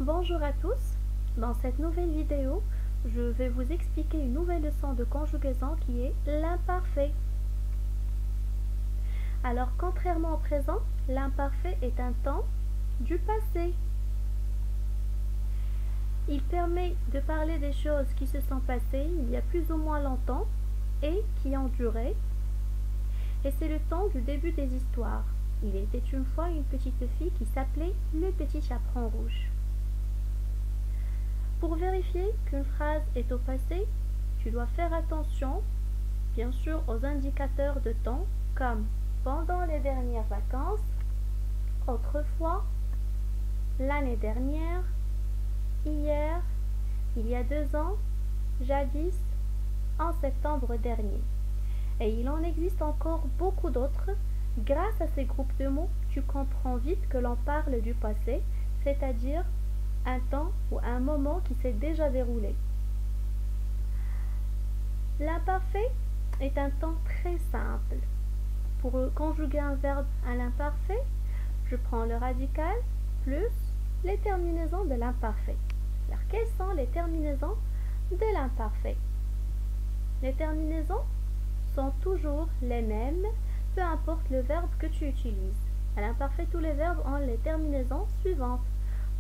Bonjour à tous, dans cette nouvelle vidéo, je vais vous expliquer une nouvelle leçon de conjugaison qui est l'imparfait. Alors, contrairement au présent, l'imparfait est un temps du passé. Il permet de parler des choses qui se sont passées il y a plus ou moins longtemps et qui ont duré. Et c'est le temps du début des histoires. Il était une fois une petite fille qui s'appelait le petit chaperon rouge. Pour vérifier qu'une phrase est au passé, tu dois faire attention, bien sûr, aux indicateurs de temps comme pendant les dernières vacances, autrefois, l'année dernière, hier, il y a 2 ans, jadis, en septembre dernier. Et il en existe encore beaucoup d'autres. Grâce à ces groupes de mots, tu comprends vite que l'on parle du passé, c'est-à-dire un temps ou un moment qui s'est déjà déroulé. L'imparfait est un temps très simple. Pour conjuguer un verbe à l'imparfait, je prends le radical plus les terminaisons de l'imparfait. Alors, quelles sont les terminaisons de l'imparfait? Les terminaisons sont toujours les mêmes, peu importe le verbe que tu utilises. À l'imparfait, tous les verbes ont les terminaisons suivantes.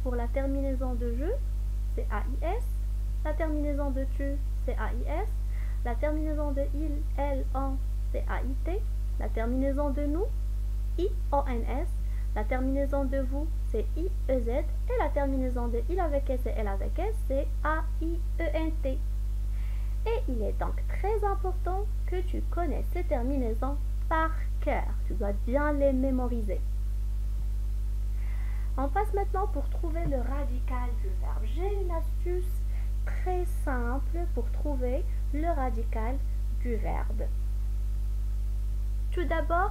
Pour la terminaison de je, c'est AIS. La terminaison de tu, c'est AIS. La terminaison de il, elle, on, c'est AIT. La terminaison de nous, IONS. La terminaison de vous, c'est IEZ. Et la terminaison de il avec S et elle avec S, c'est AIENT. Et il est donc très important que tu connaisses ces terminaisons par cœur. Tu dois bien les mémoriser. On passe maintenant pour trouver le radical du verbe. J'ai une astuce très simple pour trouver le radical du verbe. Tout d'abord,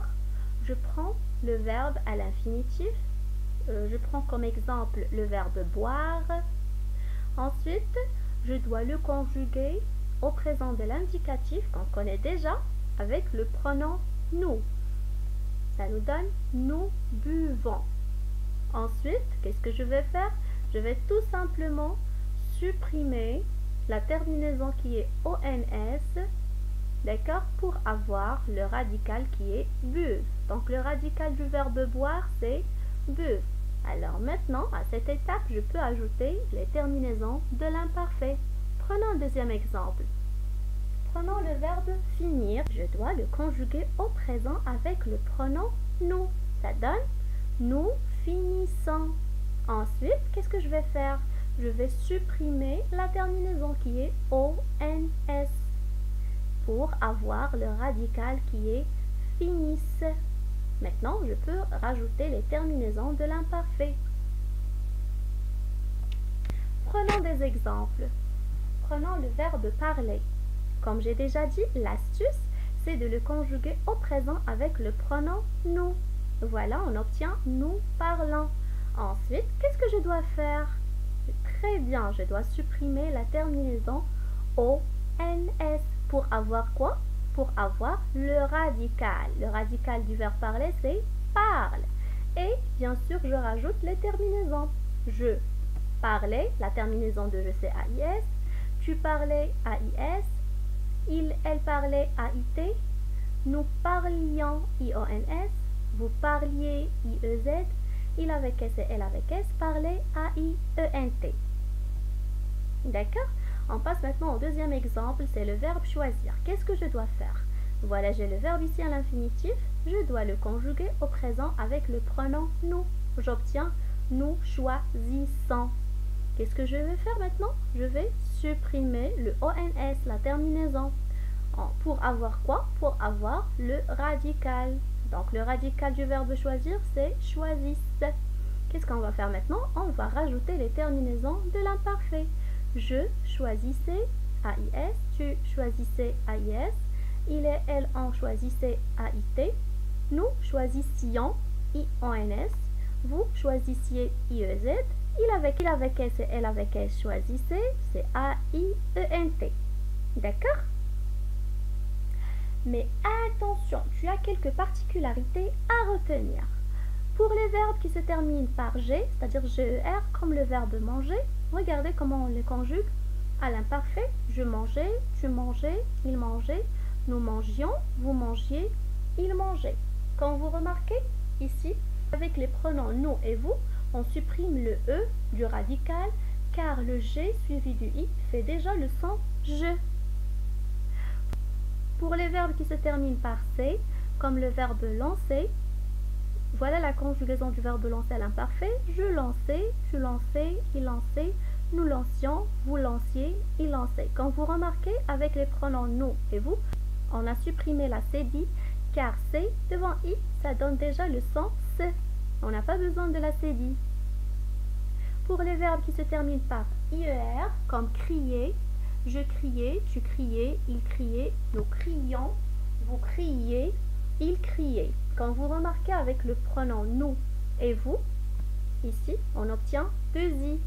je prends le verbe à l'infinitif. Je prends comme exemple le verbe boire. Ensuite, je dois le conjuguer au présent de l'indicatif qu'on connaît déjà avec le pronom nous. Ça nous donne nous buvons. Ensuite, qu'est-ce que je vais faire? Je vais tout simplement supprimer la terminaison qui est ONS, d'accord, pour avoir le radical qui est buve. Donc, le radical du verbe boire, c'est buve. Alors maintenant, à cette étape, je peux ajouter les terminaisons de l'imparfait. Prenons un deuxième exemple. Prenons le verbe finir. Je dois le conjuguer au présent avec le pronom nous. Ça donne nous finissons. Ensuite, qu'est-ce que je vais faire? Je vais supprimer la terminaison qui est ONS pour avoir le radical qui est finisse. Maintenant, je peux rajouter les terminaisons de l'imparfait. Prenons des exemples. Prenons le verbe parler. Comme j'ai déjà dit, l'astuce, c'est de le conjuguer au présent avec le pronom nous. Voilà, on obtient nous parlons. Ensuite, qu'est-ce que je dois faire? Très bien, je dois supprimer la terminaison ONS pour avoir quoi? Pour avoir le radical. Le radical du verbe parler, c'est parle. Et bien sûr, je rajoute les terminaisons. Je parlais, la terminaison de je c'est AIS. Tu parlais AIS. Il, elle parlait AIT. Nous parlions IONS. Vous parliez IEZ, il avec S et elle avec S, parlait AIENT. D'accord? On passe maintenant au deuxième exemple, c'est le verbe choisir. Qu'est-ce que je dois faire? Voilà, j'ai le verbe ici à l'infinitif, je dois le conjuguer au présent avec le pronom nous. J'obtiens nous choisissons. Qu'est-ce que je vais faire maintenant? Je vais supprimer le ONS, la terminaison. Pour avoir quoi? Pour avoir le radical. Donc, le radical du verbe choisir, c'est choisissent. Qu'est-ce qu'on va faire maintenant? On va rajouter les terminaisons de l'imparfait. Je choisissais AIS, tu choisissais AIS, il et elle en choisissaient AIT, nous choisissions IONS, vous choisissiez IEZ, il avec S et elle avec S choisissait, c'est AIENT. D'accord? Mais attention, tu as quelques particularités à retenir. Pour les verbes qui se terminent par G, c'est-à-dire GER, comme le verbe manger, regardez comment on les conjugue. À l'imparfait, je mangeais, tu mangeais, il mangeait, nous mangions, vous mangiez, il mangeait. Quand vous remarquez, ici, avec les pronoms nous et vous, on supprime le E du radical car le G suivi du I fait déjà le son je. Pour les verbes qui se terminent par C, comme le verbe lancer, voilà la conjugaison du verbe lancer à l'imparfait. Je lançais, tu lançais, il lançait, nous lancions, vous lanciez, il lançait. Quand vous remarquez, avec les pronoms nous et vous, on a supprimé la cédille car C devant I, ça donne déjà le son se. On n'a pas besoin de la cédille. Pour les verbes qui se terminent par IER, comme crier, je criais, tu criais, il criait, nous crions, vous criez, il criait. Quand vous remarquez avec le pronom nous et vous, ici, on obtient deux i.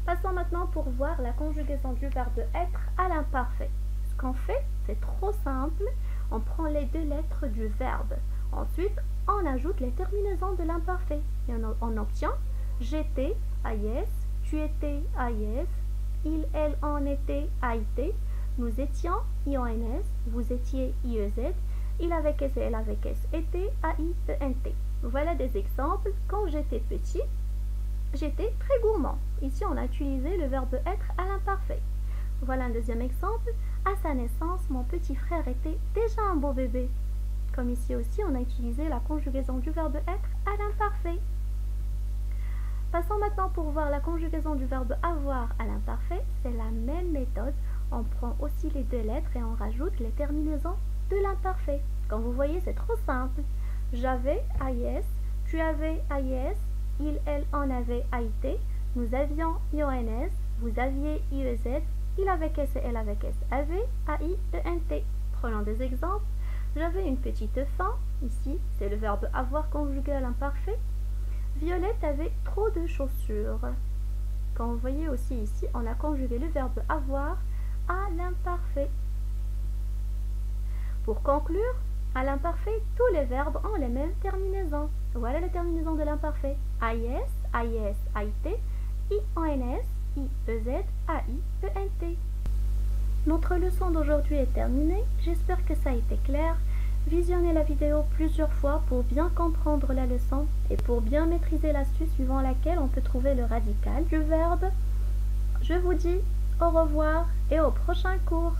Passons maintenant pour voir la conjugaison du verbe être à l'imparfait. Ce qu'on fait, c'est trop simple. On prend les deux lettres du verbe. Ensuite, on ajoute les terminaisons de l'imparfait. Et on obtient j'étais, AIS, tu étais, AIS, il, elle, en était, AIT, nous étions, IONS, vous étiez, IEZ, il avec S et elle avec S, était, AIENT. Voilà des exemples. Quand j'étais petit, j'étais très gourmand. Ici, on a utilisé le verbe être à l'imparfait. Voilà un deuxième exemple. À sa naissance, mon petit frère était déjà un beau bébé. Comme ici aussi, on a utilisé la conjugaison du verbe être à l'imparfait. Passons maintenant pour voir la conjugaison du verbe avoir à l'imparfait. C'est la même méthode. On prend aussi les deux lettres et on rajoute les terminaisons de l'imparfait. Comme vous voyez, c'est trop simple. J'avais, AIS, tu avais, AIS, il, elle, en avait, AIT, nous avions, IONS, vous aviez, IEZ, il avec S et elle avec S, avait, AIENT. Prenons des exemples. J'avais une petite faim, ici, c'est le verbe avoir conjugué à l'imparfait. Violette avait trop de chaussures. Quand vous voyez aussi ici, on a conjugué le verbe avoir à l'imparfait. Pour conclure, à l'imparfait, tous les verbes ont les mêmes terminaisons. Voilà la terminaison de l'imparfait. AIS, AIS, AIT, IONS, IEZ, AIENT. Notre leçon d'aujourd'hui est terminée. J'espère que ça a été clair. Visionnez la vidéo plusieurs fois pour bien comprendre la leçon et pour bien maîtriser l'astuce suivant laquelle on peut trouver le radical du verbe. Je vous dis au revoir et au prochain cours.